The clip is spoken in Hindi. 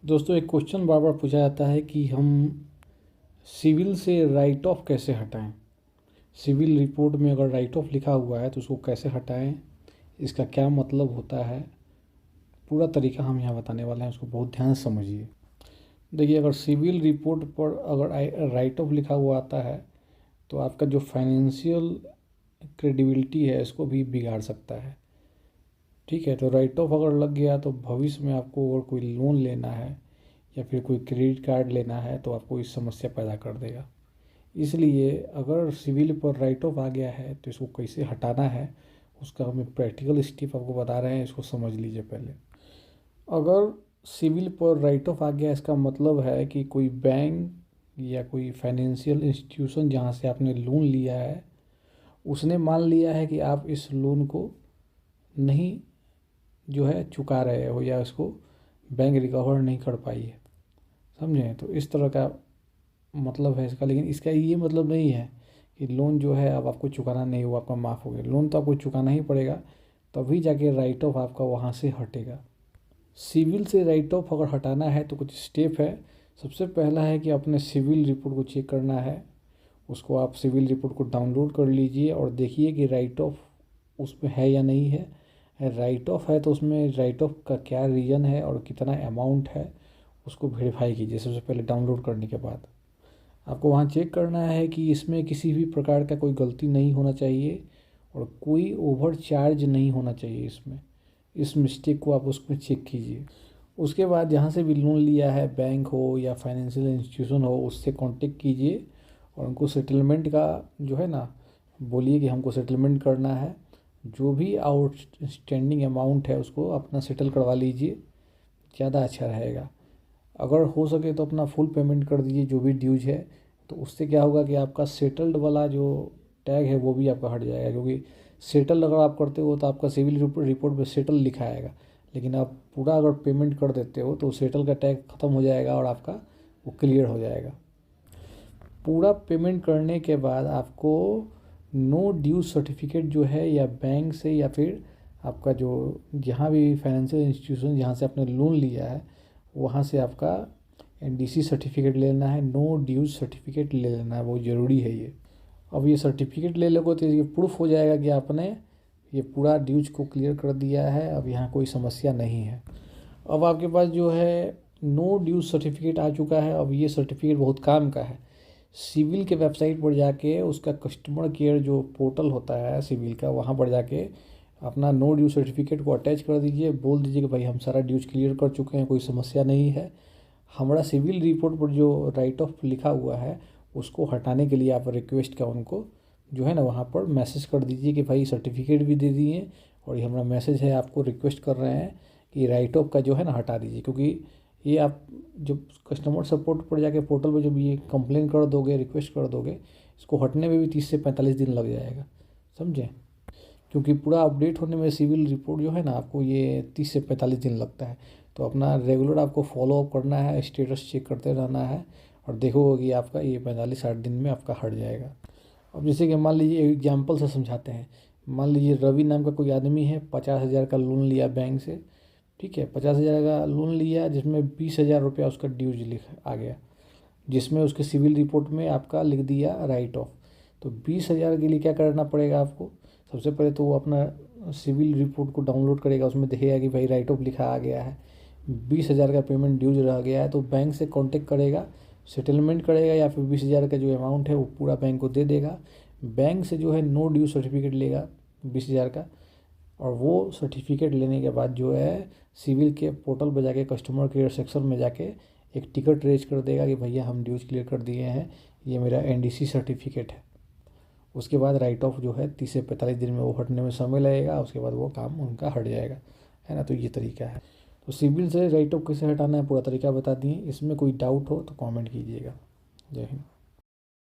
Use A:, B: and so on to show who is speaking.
A: दोस्तों एक क्वेश्चन बार बार पूछा जाता है कि हम सिविल से राइट ऑफ कैसे हटाएं। सिविल रिपोर्ट में अगर राइट ऑफ लिखा हुआ है तो उसको कैसे हटाएं, इसका क्या मतलब होता है, पूरा तरीका हम यहाँ बताने वाले हैं। उसको बहुत ध्यान से समझिए। देखिए, अगर सिविल रिपोर्ट पर अगर राइट ऑफ लिखा हुआ आता है तो आपका जो फाइनेंशियल क्रेडिबिलिटी है इसको भी बिगाड़ सकता है। ठीक है, तो राइट ऑफ अगर लग गया तो भविष्य में आपको अगर कोई लोन लेना है या फिर कोई क्रेडिट कार्ड लेना है तो आपको इस समस्या पैदा कर देगा। इसलिए अगर सिविल पर राइट ऑफ आ गया है तो इसको कैसे हटाना है, उसका हमें प्रैक्टिकल स्टेप आपको बता रहे हैं, इसको समझ लीजिए। पहले अगर सिविल पर राइट ऑफ आ गया, इसका मतलब है कि कोई बैंक या कोई फाइनेंशियल इंस्टीट्यूशन जहाँ से आपने लोन लिया है उसने मान लिया है कि आप इस लोन को नहीं जो है चुका रहे हो या इसको बैंक रिकवर नहीं कर पाई है। समझें? तो इस तरह का मतलब है इसका। लेकिन इसका ये मतलब नहीं है कि लोन जो है अब आपको चुकाना नहीं हुआ, आपका माफ़ हो गया। लोन तो आपको चुकाना ही पड़ेगा, तभी जाके राइट ऑफ आपका वहाँ से हटेगा। सिविल से राइट ऑफ अगर हटाना है तो कुछ स्टेप है। सबसे पहला है कि अपने सिविल रिपोर्ट को चेक करना है। उसको आप सिविल रिपोर्ट को डाउनलोड कर लीजिए और देखिए कि राइट ऑफ उसमें है या नहीं है। राइट ऑफ है तो उसमें राइट ऑफ का क्या रीज़न है और कितना अमाउंट है, उसको वेरीफाई कीजिए। सबसे पहले डाउनलोड करने के बाद आपको वहाँ चेक करना है कि इसमें किसी भी प्रकार का कोई गलती नहीं होना चाहिए और कोई ओवर चार्ज नहीं होना चाहिए इसमें। इस मिस्टेक को आप उसमें चेक कीजिए। उसके बाद जहाँ से भी लोन लिया है, बैंक हो या फाइनेंशियल इंस्टीट्यूशन हो, उससे कांटेक्ट कीजिए और उनको सेटलमेंट का जो है ना बोलिए कि हमको सेटलमेंट करना है। जो भी आउटस्टैंडिंग अमाउंट है उसको अपना सेटल करवा लीजिए, ज़्यादा अच्छा रहेगा। अगर हो सके तो अपना फुल पेमेंट कर दीजिए जो भी ड्यूज है। तो उससे क्या होगा कि आपका सेटल्ड वाला जो टैग है वो भी आपका हट जाएगा, क्योंकि सेटल अगर आप करते हो तो आपका सिविल रिपोर्ट में सेटल लिखा आएगा। लेकिन आप पूरा अगर पेमेंट कर देते हो तो सेटल का टैग ख़त्म हो जाएगा और आपका वो क्लियर हो जाएगा। पूरा पेमेंट करने के बाद आपको नो ड्यू सर्टिफिकेट जो है या बैंक से या फिर आपका जो जहाँ भी फाइनेंशियल इंस्टीट्यूशन जहाँ से आपने लोन लिया है वहाँ से आपका एनडीसी सर्टिफिकेट ले लेना है, नो ड्यूज सर्टिफिकेट ले लेना है, बहुत ज़रूरी है ये। अब ये सर्टिफिकेट ले लोगे तो ये प्रूफ हो जाएगा कि आपने ये पूरा ड्यूज को क्लियर कर दिया है, अब यहाँ कोई समस्या नहीं है। अब आपके पास जो है नो ड्यूज सर्टिफिकेट आ चुका है। अब ये सर्टिफिकेट बहुत काम का है। सिविल के वेबसाइट पर जाके उसका कस्टमर केयर जो पोर्टल होता है सिविल का, वहाँ पर जाके अपना नो ड्यू सर्टिफिकेट को अटैच कर दीजिए। बोल दीजिए कि भाई हम सारा ड्यूज क्लियर कर चुके हैं, कोई समस्या नहीं है। हमारा सिविल रिपोर्ट पर जो राइट ऑफ लिखा हुआ है उसको हटाने के लिए आप रिक्वेस्ट का उनको जो है ना वहाँ पर मैसेज कर दीजिए कि भाई सर्टिफिकेट भी दे दिए और ये हमारा मैसेज है, आपको रिक्वेस्ट कर रहे हैं कि राइट ऑफ का जो है ना हटा दीजिए। क्योंकि ये आप जब कस्टमर सपोर्ट पर जाके पोर्टल पर जब ये कंप्लेन कर दोगे, रिक्वेस्ट कर दोगे, इसको हटने में भी 30 से 45 दिन लग जाएगा। समझें? क्योंकि पूरा अपडेट होने में सिविल रिपोर्ट जो है ना आपको ये 30 से 45 दिन लगता है। तो अपना रेगुलर आपको फॉलो अप करना है, स्टेटस चेक करते रहना है और देखोगे कि आपका ये 45-60 दिन में आपका हट जाएगा। अब जैसे कि मान लीजिए एग्जाम्पल से समझाते हैं। मान लीजिए रवि नाम का कोई आदमी है, 50,000 का लोन लिया बैंक से। ठीक है, 50,000 का लोन लिया जिसमें 20,000 रुपया उसका ड्यूज लिख आ गया, जिसमें उसके सिविल रिपोर्ट में आपका लिख दिया राइट ऑफ। तो 20,000 के लिए क्या करना पड़ेगा आपको? सबसे पहले तो वो अपना सिविल रिपोर्ट को डाउनलोड करेगा, उसमें देखेगा कि भाई राइट ऑफ लिखा आ गया है, 20,000 का पेमेंट ड्यूज रह गया है, तो बैंक से कांटेक्ट करेगा, सेटलमेंट करेगा या फिर 20,000 का जो अमाउंट है वो पूरा बैंक को दे देगा। बैंक से जो है नो ड्यू सर्टिफिकेट लेगा 20,000 का, और वो सर्टिफिकेट लेने के बाद जो है सिविल के पोर्टल पर जाके कस्टमर केयर सेक्शन में जाके एक टिकट रेज कर देगा कि भैया हम ड्यूज क्लियर कर दिए हैं, ये मेरा एनडीसी सर्टिफिकेट है। उसके बाद राइट ऑफ जो है 30 से 45 दिन में वो हटने में समय लगेगा, उसके बाद वो काम उनका हट जाएगा, है ना। तो ये तरीका है। तो सिविल से राइट ऑफ कैसे हटाना है पूरा तरीका बता दिए। इसमें कोई डाउट हो तो कमेंट कीजिएगा। जय हिंद।